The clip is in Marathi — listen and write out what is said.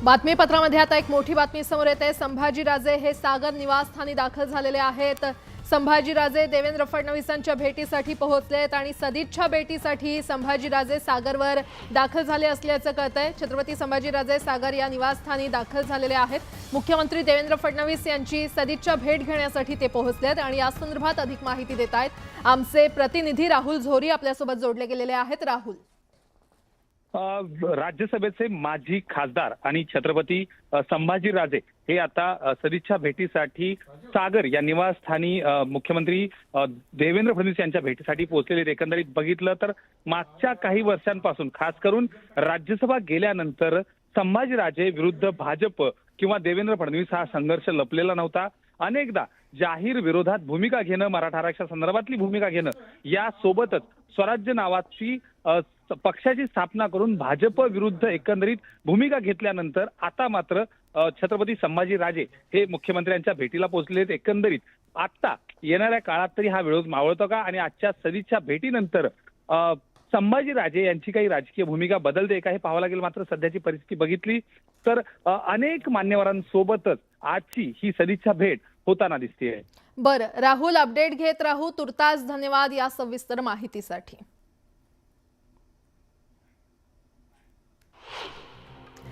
बातमीपत्रामध्ये आता एक मोठी बातमी समोर येते। संभाजीराजे हे सागर निवासस्थानी दाखल झालेले आहेत। संभाजीराजे देवेंद्र फडणवीसांच्या भेटीसाठी पोहोचलेत आणि सदिच्छा भेटीसाठी संभाजीराजे सागरवर दाखल झाले असल्याचं कळतंय। छत्रपती संभाजीराजे सागर या निवासस्थानी दाखल झालेले आहेत। मुख्यमंत्री देवेंद्र फडणवीस यांची सदिच्छा भेट घेण्यासाठी ते पोहोचलेत आणि या संदर्भात अधिक माहिती देत आहेत आमचे प्रतिनिधी राहुल झोरी आपल्यासोबत जोडले गेलेले आहेत। राहुल, राज्यसभेचे माजी खासदार आणि छत्रपती संभाजीराजे हे आता सदिच्छा भेटीसाठी सागर या निवासस्थानी मुख्यमंत्री देवेंद्र फडणवीस यांच्या भेटीसाठी पोहोचलेले। एकंदरीत बघितलं तर मागच्या काही वर्षांपासून खास करून राज्यसभा गेल्यानंतर संभाजीराजे विरुद्ध भाजप किंवा देवेंद्र फडणवीस हा संघर्ष लपलेला नव्हता। अनेकदा जाहीर विरोधात भूमिका घेणं, मराठा आरक्षणासंदर्भातली भूमिका घेणं, यासोबतच स्वराज्य नावाची पक्षाची स्थापना करून भाजप विरुद्ध एकंदरीत भूमिका घेतल्यानंतर आता मात्र छत्रपती संभाजीराजे हे मुख्यमंत्र्यांच्या भेटीला पोहोचलेत। एकंदरीत आता येणाऱ्या काळात तरी हा विरोध मावळतो का आणि आजच्या सदिच्छा भेटीनंतर संभाजीराजे यांची काही राजकीय भूमिका बदलते का हे पाहावं लागेल। मात्र सध्याची परिस्थिती बघितली तर अनेक मान्यवरांसोबतच आजची ही सदिच्छा भेट होताना दिसतेय। बरं राहुल, अपडेट घेत राहू। तुर्तास धन्यवाद या सविस्तर माहितीसाठी।